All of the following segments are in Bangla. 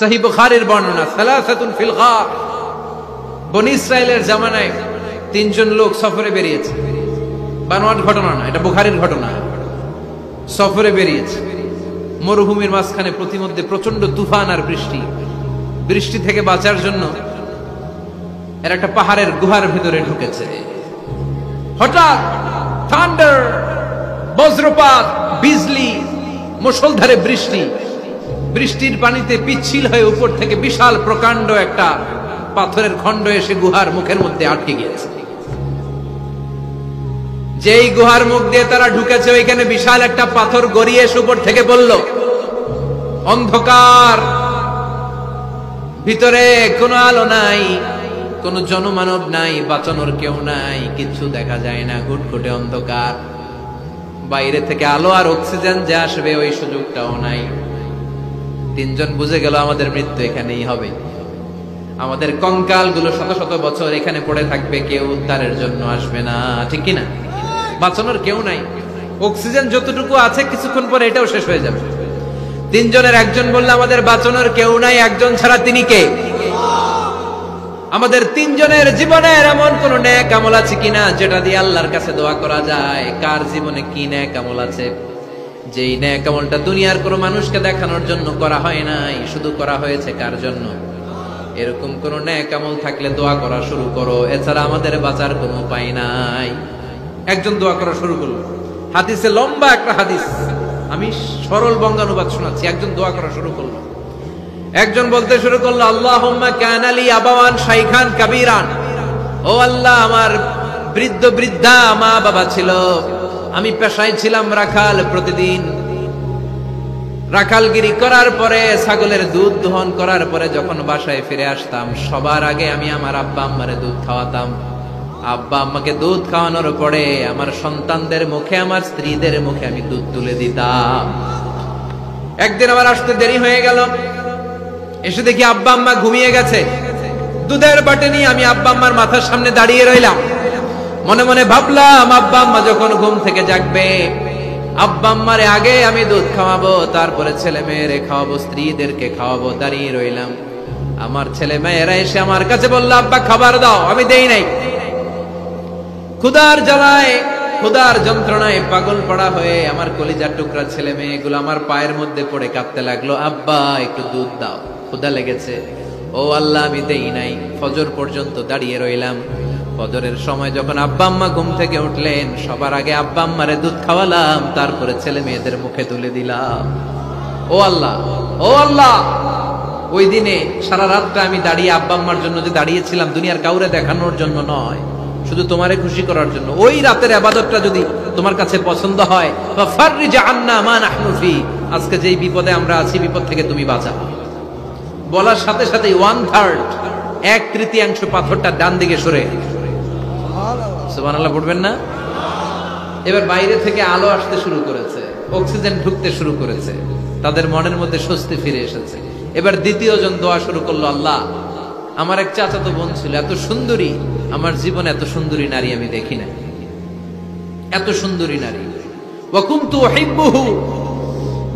সহিহ বুখারীর বর্ণনা, সালাসাতুন ফিল গার, বনী ইসরাইলের জামানায় তিনজন লোক সফরে বেরিয়েছে। বানোয়াট ঘটনা না, এটা বুখারীর ঘটনা। সফরে বেরিয়েছে, মরুভূমির মাঝখানে প্রতিমধ্যে প্রচন্ড তুফান আর বৃষ্টি। বৃষ্টি থেকে বাঁচার জন্য এরা একটা পাহাড়ের গুহার ভিতরে ঢুকেছে। হঠাৎ থান্ডার, বজ্রপাত, বিজলি, মুষলধারে বৃষ্টি। বৃষ্টির পানিতে পিচ্ছিল হয়ে উপর থেকে বিশাল প্রকাণ্ড একটা পাথরের খণ্ড এসে গুহার মুখের মধ্যে আটকে গিয়েছে। যেই গুহার মুখ দিয়ে তারা ঢুকেছে, ওইখানে বিশাল একটা পাথর গড়িয়ে এসে উপর থেকে বলল, অন্ধকার, ভিতরে কোনো আলো নাই, কোনো জনমানব নাই, বাঁচানোর কেউ নাই, কিছু দেখা যায় না, ঘুটঘুটে অন্ধকার। বাইরে থেকে আলো আর অক্সিজেন যে আসবে ওই সুযোগটাও নাই। তিনজন বুঝে গেল আমাদের মৃত্যু এখানেই হবে, আমাদের কঙ্কাল গুলো শত শত বছর এখানে পড়ে থাকবে, কেউ উদ্ধারের জন্য আসবে না, ঠিক কিনা? বাঁচানোর কেউ নাই, অক্সিজেন যতটুকু আছে কিছুক্ষণ পরে এটাও শেষ হয়ে যাবে। তিনজনের একজন বলল, আমাদের বাঁচানোর কেউ নাই, একজন ছাড়া তিনি কে? আমাদের তিনজনের জীবনের এমন কোন নেক আমল আছে কিনা যেটা দিয়ে আল্লাহর কাছে দোয়া করা যায়? কার জীবনে কি নেক আমল আছে যেই নেক আমলটা দুনিয়ার কোনো মানুষকে দেখানোর জন্য করা হয় নাই, শুধু করা হয়েছে কার জন্য? এরকম কোন নেক আমল থাকলে দোয়া করা শুরু করো, এছাড়া আমাদের বাঁচার কোনো উপায় নাই। একজন দোয়া করা শুরু করলো, হাদিসে লম্বা একটা হাদিস, আমি সরল বঙ্গানুবাদ শোনাচ্ছি। একজন দোয়া করা শুরু করলো, একজন বলতে শুরু করলো, আল্লাহুম্মা কানা লি আবাওয়ান শাইখান কাবীরান, ও আল্লাহ, আমার বৃদ্ধ বৃদ্ধা মা বাবা ছিল, আমি পেশায় ছিলাম রাখাল, প্রতিদিন রাখালগিরি করার পরে, ছাগলের দুধ দহন করার পরে যখন বাসায় ফিরে আসতাম, সবার আগে আমি আমার আব্বা আম্মারে দুধ খাওয়াতাম। আব্বা আম্মাকে দুধ খাওয়ানোর পরে আমার সন্তানদের মুখে, আমার স্ত্রীদের মুখে আমি দুধ তুলে দিতাম। একদিন আমার আসতে দেরি হয়ে গেল, এসে দেখি আব্বা আম্মা ঘুমিয়ে গেছে। দুধের বাটি নিয়ে আমি আব্বা আম্মার মাথার সামনে দাঁড়িয়ে রইলাম। মনে মনে ভাবলাম, আব্বা আম্মা যখন ঘুম থেকে জাগবে, আব্বা আম্মারে আগে আমি দুধ খাওয়াবো, তারপরে ছেলে মেয়েরে খাওয়াবো, স্ত্রীদেরকে খাওয়াবো। দাঁড়িয়ে রইলাম, আমার ছেলে মেয়েরা এসে আমার কাছে বললো, আব্বা খাবার দাও, আমি দেই নাই। ক্ষুধার জ্বালায়, ক্ষুধার যন্ত্রণায় পাগল পড়া হয়ে আমার কলিজার টুকরা ছেলে মেয়েগুলো আমার পায়ের মধ্যে পড়ে কাঁদতে লাগলো, আব্বা একটু দুধ দাও, ক্ষুধা লেগেছে। ও আল্লাহ, আমি দেই নাই। ফজর পর্যন্ত দাঁড়িয়ে রইলাম। ফজরের সময় যখন আব্বা আম্মা ঘুম থেকে উঠলেন, সবার আগে আব্বা আম্মারে দুধ খাওয়ালাম, তারপরে ছেলে মেয়েদের মুখে তুলে দিলাম। ও আল্লাহ, ও আল্লাহ, ওই দিনে সারা রাতটা আমি দাঁড়িয়ে আব্বা আম্মার জন্য যে দাঁড়িয়েছিলাম, দুনিয়ার কাউরে দেখানোর জন্য নয়, শুধু তোমারে খুশি করার জন্য। ওই রাতের ইবাদতটা যদি তোমার কাছে পছন্দ হয়, ফাররিজ আন্না মা নাহনু ফি, আজকে যেই বিপদে আমরা আছি, বিপদ থেকে তুমি বাঁচাও। বলার সাথে সাথে 1/3, 1/3 পাথরটা ডান দিকে সরে। সুবহানাল্লাহ পড়বেন না? এবার বাইরে থেকে আলো আসতে শুরু করেছে, অক্সিজেন ঢুকতে শুরু করেছে, তাদের মনের মধ্যে স্বস্তি ফিরে এসেছে। এবার দ্বিতীয় জন দোয়া শুরু করলো, আল্লাহ, আমার এক চাচাতো বোন ছিল, এত সুন্দরী, আমার জীবনে এত সুন্দরী নারী আমি দেখি না, এত সুন্দরী নারী। ওয়া কুনতু উহিব্বুহু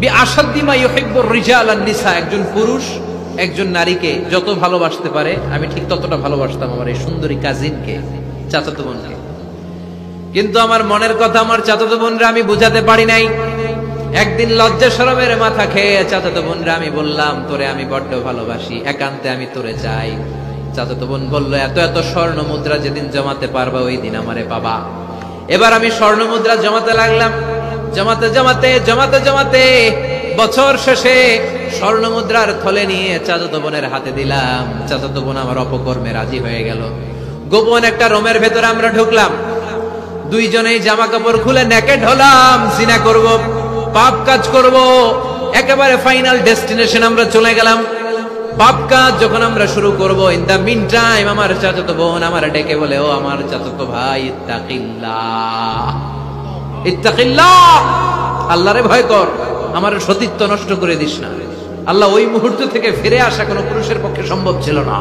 বিআশাদ্দি মা ইউহিব্বুর রিজাল আন নিসা, একজন পুরুষ একজন নারীকে যত ভালোবাসতে পারে আমি ঠিক ততটা ভালোবাসতাম আমার এই সুন্দরী কাজিনকে, চাচাতো বোনকে। কিন্তু আমার মনের কথা আমার চাচাতো বোনরা আমি বুঝাতে পারি নাই। একদিন লজ্জা শরমের মাথা খেয়ে চাচাতো বোনরা আমি বললাম, তোরে আমি বড্ড ভালোবাসি, একান্তে আমি তোরে চাই। চাচাতো বোন বলল, এত এত স্বর্ণ মুদ্রা যেদিন জমাতে পারবা ওই দিন আমারে পাবা। এবার আমি স্বর্ণ মুদ্রা জমাতে লাগলাম, জমাতে জমাতে জমাতে জমাতে বছর শেষে স্বর্ণ মুদ্রার থলে নিয়ে চাচাতো বোনের হাতে দিলাম। চাচাতো বোন আমার অপকর্মে রাজি হয়ে গেল। গোপন একটা রুমের ভেতরে আমরা ঢুকলাম, দুইজনেই জামা কাপড় খুলে নেকেড হলাম, জিনা করব, পাপ কাজ করব। একেবারে ফাইনাল ডেস্টিনেশন আমরা চলে গেলাম। পাপ কাজ যখন আমরা শুরু করব, ইন দা মিন টাইম আমার চাচাতো বোন আমার ডেকে বলে, ও আমার চাচাতো ভাই, ইত্তাকিল্লাহ, ইত্তাকিল্লাহ, আল্লাহরে ভয় কর, আমার সতীত্ব নষ্ট করে দিস না। আল্লাহ ওই মুহূর্ত থেকে ফিরে আসা কোনো পুরুষের পক্ষে সম্ভব ছিল না।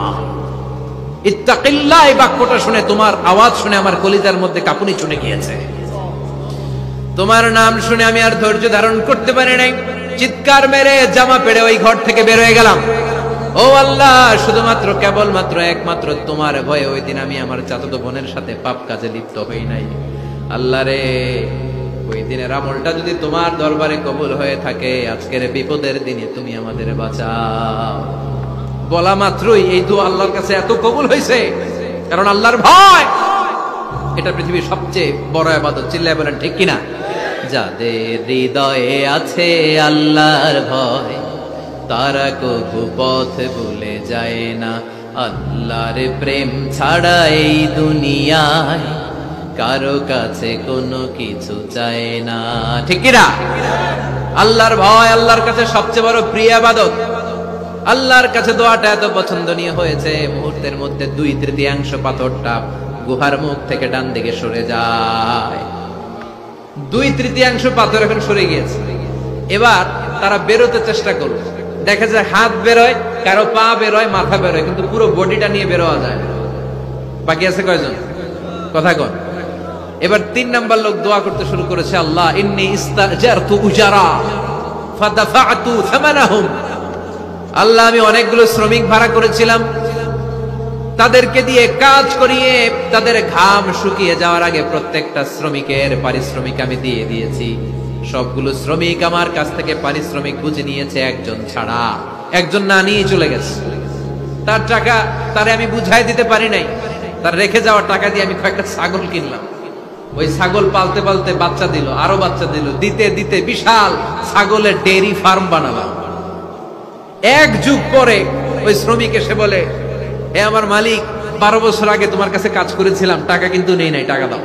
ইত্তাকিল্লাহ, এই বাক্যটা শুনে, তোমার আওয়াজ শুনে আমার কলিজার মধ্যে কাঁপুনি চলে গিয়েছে। তোমার নাম শুনে আমি আর ধৈর্য ধারণ করতে পারি নাই, চিৎকার মেরে জামা পেড়ে ওই ঘর থেকে বের হয়ে গেলাম। ও আল্লাহ, শুধুমাত্র কেবলমাত্র একমাত্র তোমার ভয়ে ওই দিন আমি আমার চাচাতো বোনের সাথে পাপ কাজে লিপ্ত হই নাই। আল্লাহ রে, ওই দিনের আমলটা যদি তোমার দরবারে কবুল হয়ে থাকে, আজকের বিপদের দিনে তুমি আমাদের বাঁচাও। বলা মাত্রই এই দোয়া আল্লাহর কাছে এত কবুল হয়েছে, কারণ আল্লাহর ভয় এটা পৃথিবীর সবচেয়ে বড় ইবাদত। চিল্লায় বলেন ঠিক কিনা? যাদের হৃদয়ে আছে আল্লাহর ভয়, তারা কবু পথ ভুলে যায় না। আল্লাহর প্রেম ছাড়া এই দুনিয়ায় কারো কাছে কোনো কিছু চায় না। ঠিক কিনা? আল্লাহর ভয় আল্লাহর কাছে সবচেয়ে বড় প্রিয় ইবাদত। আল্লাহর কাছে দোয়াটা এত পছন্দনীয় হয়েছে, মুহূর্তের মধ্যে 2/3 পাথরটা গুহার মুখ থেকে ডান দিকে সরে যায়। 2/3 পাথর এখন সরে গিয়েছে। এবার তারা বেরোতে চেষ্টা করলো, দেখা যায় হাত বেরোয়, কারো পা বেরোয়, মাথা বেরোয়, কিন্তু পুরো বডিটা নিয়ে বেরোয়া যায় না। বাকি আছে কয়জন? কথা কন। এবার 3 নাম্বার লোক দোয়া করতে শুরু করেছে, আল্লাহ ইন্নী ইস্তাজারতু উজারা ফাদাফা'তু থামানাহুম। আল্লাহ, আমি অনেকগুলো শ্রমিক ভাড়া করেছিলাম, তাদেরকে দিয়ে কাজ করিয়ে তাদের ঘাম শুকিয়ে যাওয়ার আগে প্রত্যেকটা শ্রমিকের পারিশ্রমিক আমি দিয়ে দিয়েছি। সবগুলো শ্রমিক আমার কাছ থেকে পারিশ্রমিক বুঝে নিয়েছে, একজন ছাড়া। একজন না নিয়ে চলে গেছে। তার টাকা তারে আমি বুঝাই দিতে পারি নাই। তার রেখে যাওয়ার টাকা দিয়ে আমি কয়েকটা ছাগল কিনলাম। ওই ছাগল পালতে পালতে বাচ্চা দিল, আরো বাচ্চা দিল, দিতে দিতে বিশাল ছাগলের ডেইরি ফার্ম বানালাম। 1 যুগ পরে ওই শ্রমিক এসে বলে, হে আমার মালিক, 12 বছর আগে তোমার কাছে কাজ করেছিলাম, টাকা কিন্তু নেই নাই, টাকা দাও।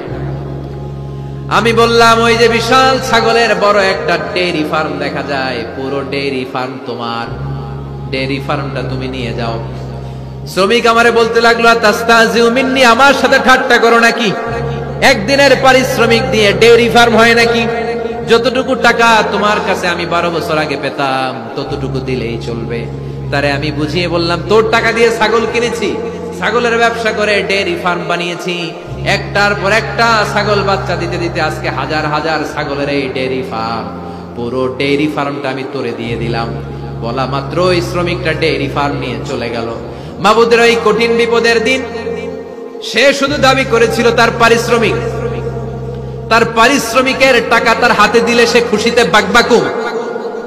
আমি বললাম, ওই যে বিশাল ছাগলের বড় একটা ডেইরি ফার্ম দেখা যায়, পুরো ডেইরি ফার্ম তোমার, ডেইরি ফার্মটা তুমি নিয়ে যাও। শ্রমিক আমারে বলতে লাগলো, তাস্তাজিউ মিন্নি, আমার সাথে ঠাট্টা করো নাকি? একদিনের পারিশ্রমিক দিয়ে ডেইরি ফার্ম হয় নাকি? যতটুকু টাকা তোমার কাছে আমি 12 বছর আগে পেতাম, ততটুকু দিলেই চলবে। তারে আমি বুঝিয়ে বললাম, তোর টাকা দিয়ে ছাগল কিনেছি, ছাগলের ব্যবসা করে ডেইরি ফার্ম বানিয়েছি, একটার পর একটা ছাগল বাচ্চা দিতে দিতে আজকে হাজার হাজার ছাগলের এই ডেইরি ফার্ম, পুরো ডেইরি ফার্মটা আমি তোরে দিয়ে দিলাম। বলা মাত্র ওই শ্রমিকটা ডেইরি ফার্ম নিয়ে চলে গেল। মাবুদের ওই কঠিন বিপদের দিন সে শুধু দাবি করেছিল তার পারিশ্রমিক, তার পারিশ্রমিকের টাকা তার হাতে দিলে সে খুশিতে বাকবাকুম,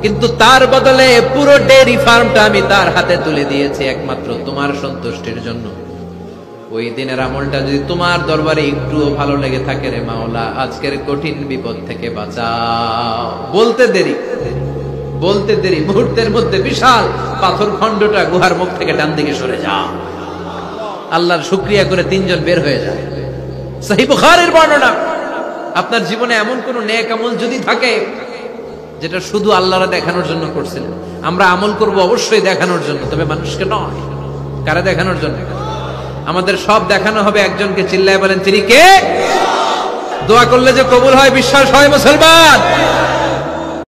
কিন্তু তার বদলে পুরো ডেইরি ফার্মটা আমি তার হাতে তুলে দিয়েছি একমাত্র তোমার সন্তুষ্টির জন্য। ওই দিনের আমলটা যদি তোমার দরবারে একটুও ভালো লেগে থাকে রে মাওলা, আজকের কঠিন বিপদ থেকে বাঁচাও। বলতে দেরি, মুহূর্তের মধ্যে বিশাল পাথর খণ্ডটা গুহার মুখ থেকে ডান দিকে সরে যাও। আল্লাহর শুকরিয়া করে 3 জন বের হয়ে যায়। সহিহ বুখারীর বর্ণনা। আপনার জীবনে এমন কোন নেক আমল যদি থাকে যেটা শুধু আল্লাহরে দেখানোর জন্য করছিলেন, আমরা আমল করব অবশ্যই দেখানোর জন্য, তবে মানুষকে নয়। কারা দেখানোর জন্য? আমাদের সব দেখানো হবে একজনকে। চিল্লায় বলেন, তিনি কে? দোয়া করলে যে কবুল হয় বিশ্বাস হয় মুসলমান?